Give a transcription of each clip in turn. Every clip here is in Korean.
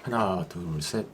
하나, 둘, 셋.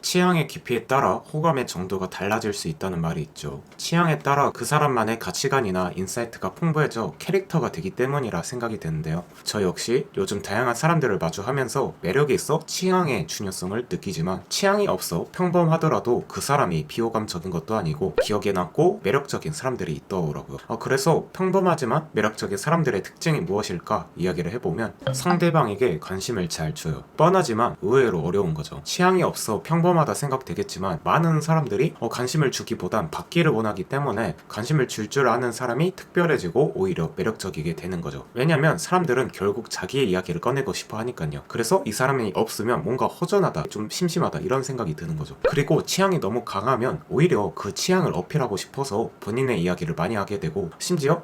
취향의 깊이에 따라 호감의 정도가 달라질 수 있다는 말이 있죠. 취향에 따라 그 사람만의 가치관이나 인사이트가 풍부해져 캐릭터가 되기 때문이라 생각이 드는데요. 저 역시 요즘 다양한 사람들을 마주하면서 매력이 있어 취향의 중요성을 느끼지만 취향이 없어 평범하더라도 그 사람이 비호감적인 것도 아니고 기억에 남고 매력적인 사람들이 있더라고요. 그래서 평범하지만 매력적인 사람들의 특징이 무엇일까 이야기를 해보면 상대방에게 관심을 잘 줘요. 뻔하지만 의외로 어려운 거죠. 취향이 없어 평범하다 생각되겠지만 많은 사람들이 관심을 주기보단 받기를 원하기 때문에 관심을 줄 아는 사람이 특별해지고 오히려 매력적이게 되는 거죠. 왜냐면 사람들은 결국 자기의 이야기를 꺼내고 싶어 하니까요. 그래서 이 사람이 없으면 뭔가 허전하다, 좀 심심하다 이런 생각이 드는 거죠. 그리고 취향이 너무 강하면 오히려 그 취향을 어필하고 싶어서 본인의 이야기를 많이 하게 되고 심지어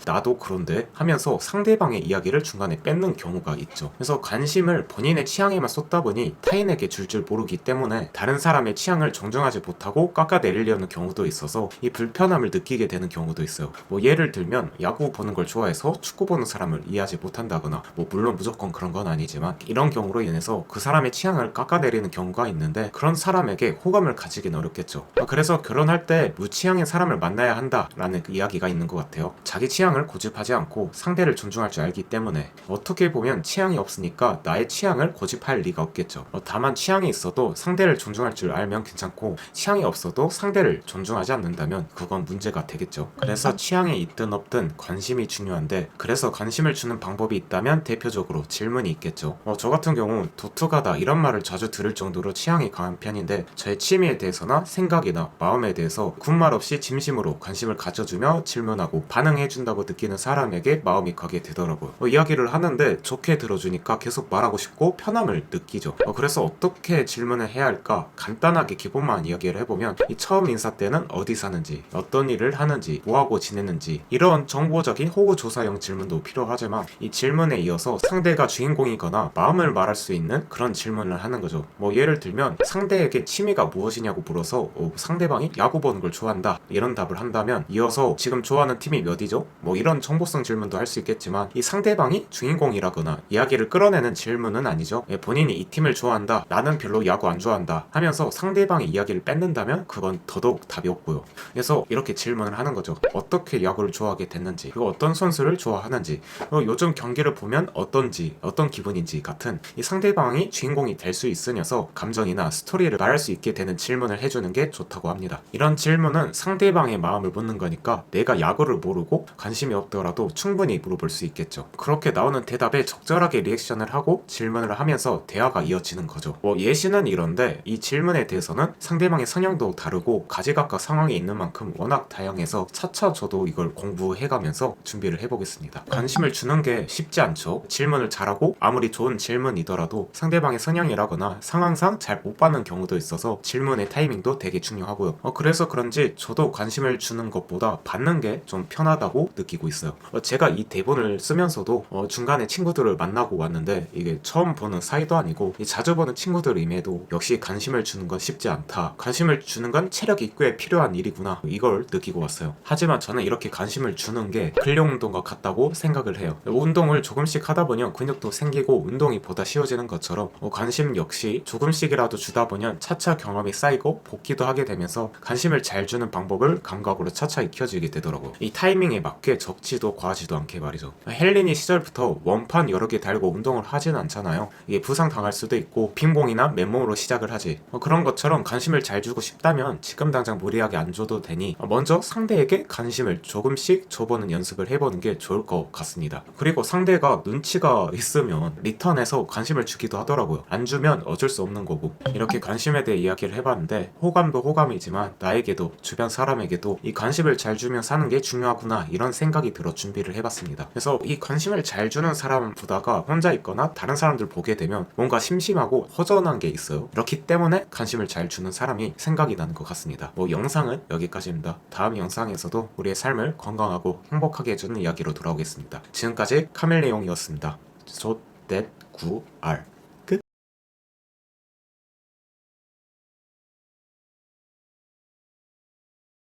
나도 그런데 하면서 상대방의 이야기를 중간에 뺏는 경우가 있죠. 그래서 관심을 본인의 취향에만 쏟다 보니 타인에게 줄 모르기 때문에 다른 사람의 취향을 존중하지 못하고 깎아내리려는 경우도 있어서 이 불편함을 느끼게 되는 경우도 있어요. 예를 들면 야구 보는 걸 좋아해서 축구 보는 사람을 이해하지 못한다거나 물론 무조건 그런 건 아니지만 이런 경우로 인해서 그 사람의 취향을 깎아내리는 경우가 있는데 그런 사람에게 호감을 가지기는 어렵겠죠. 그래서 결혼할 때 무취향의 사람을 만나야 한다라는 그 이야기가 있는 것 같아요. 자기 취향을 고집하지 않고 상대를 존중할 줄 알기 때문에 어떻게 보면 취향이 없으니까 나의 취향을 고집할 리가 없겠죠. 다만 취향이 있어도 상대를 존중할 줄 알면 괜찮고 취향이 없어도 상대를 존중하지 않는다면 그건 문제가 되겠죠. 그래서 취향이 있든 없든 관심이 중요한데 그래서 관심을 주는 방법이 있다면 대표적으로 질문이 있겠죠. 저 같은 경우 도투가다 이런 말을 자주 들을 정도로 취향이 강한 편인데 저의 취미에 대해서나 생각이나 마음에 대해서 군말 없이 진심으로 관심을 가져주며 질문하고 반응해준다고 느끼는 사람에게 마음이 가게 되더라고요. 이야기를 하는데 좋게 들어주니까 계속 말하고 싶고 편함을 느끼죠. 그래서 어떻게 질문을 해야 할까? 간단하게 기본만 이야기를 해보면 이 처음 인사 때는 어디 사는지, 어떤 일을 하는지, 뭐하고 지내는지 이런 정보적인 호구조사형 질문도 필요하지만 이 질문에 이어서 상대가 주인공이거나 마음을 말할 수 있는 그런 질문을 하는 거죠. 예를 들면 상대에게 취미가 무엇이냐고 물어서 상대방이 야구 보는 걸 좋아한다 이런 답을 한다면 이어서 지금 좋아하는 팀이 몇이죠? 이런 정보성 질문도 할 수 있겠지만 이 상대방이 주인공이라거나 이야기를 끌어내는 질문은 아니죠. 본인이 이 팀을 좋아한다, 나는 별로 야구 안 좋아한다 하면서 상대방의 이야기를 뺏는다면 그건 더더욱 답이 없고요. 그래서 이렇게 질문을 하는 거죠. 어떻게 야구를 좋아하게 됐는지, 그리고 어떤 선수를 좋아하는지, 그리고 요즘 경기를 보면 어떤지, 어떤 기분인지 같은 이 상대방이 주인공이 될 수 있으면서 감정이나 스토리를 말할 수 있게 되는 질문을 해주는 게 좋다고 합니다. 이런 질문은 상대방의 마음을 묻는 거니까 내가 야구를 모르고 관심이 없더라도 충분히 물어볼 수 있겠죠. 그렇게 나오는 대답에 적절하게 리액션을 하고 질문을 하면서 대화가 이어지는 거죠. 예시는 이런데 이 질문에 대해서는 상대방의 성향도 다르고 가지각각 상황이 있는 만큼 워낙 다양해서 차차 저도 이걸 공부해가면서 준비를 해보겠습니다. 관심을 주는 게 쉽지 않죠. 질문을 잘하고 아무리 좋은 질문이더라도 상대방의 성향이라거나 상황상 잘 못 받는 경우도 있어서 질문의 타이밍도 되게 중요하고요. 그래서 그런지 저도 관심을 주는 것보다 받는 게 좀 편하다고 느끼고 있어요. 제가 이 대본을 쓰면서도 중간에 친구들을 만나고 왔는데 이게 처음 보는 사이도 아니고 자주 보는 친구들임에도 역시 관심을 주는 건 쉽지 않다. 관심을 주는 건 체력이 꽤 필요한 일이구나. 이걸 느끼고 왔어요. 하지만 저는 이렇게 관심을 주는 게 근력 운동과 같다고 생각을 해요. 운동을 조금씩 하다 보면 근육도 생기고 운동이 보다 쉬워지는 것처럼 관심 역시 조금씩이라도 주다 보면 차차 경험이 쌓이고 복기도 하게 되면서 관심을 잘 주는 방법을 감각으로 차차 익혀지게 되더라고요. 이 타이밍에 맞게 적지도 과하지도 않게 말이죠. 헬린이 시절부터 원판 여러 개 달고 운동을 하진 않잖아요. 이게 부상 당할 수도 있고 빙봉이나 맨몸으로 시작을 하지. 그런 것처럼 관심을 잘 주고 싶다면 지금 당장 무리하게 안 줘도 되니 먼저 상대에게 관심을 조금씩 줘보는 연습을 해보는 게 좋을 것 같습니다. 그리고 상대가 눈치가 있으면 리턴해서 관심을 주기도 하더라고요. 안 주면 어쩔 수 없는 거고. 이렇게 관심에 대해 이야기를 해봤는데 호감도 호감이지만 나에게도 주변 사람에게도 이 관심을 잘 주면 사는 게 중요하구나 이런 생각이 들어 준비를 해봤습니다. 그래서 이 관심을 잘 주는 사람 보다가 혼자 있거나 다른 사람들 보게 되면 뭔가 심심하고 허전한 게 있어요. 그렇기 때문에 관심을 잘 주는 사람이 생각이 나는 것 같습니다. 영상은 여기까지입니다. 다음 영상에서도 우리의 삶을 건강하고 행복하게 해주는 이야기로 돌아오겠습니다. 지금까지 카멜레용이었습니다. 조댓9R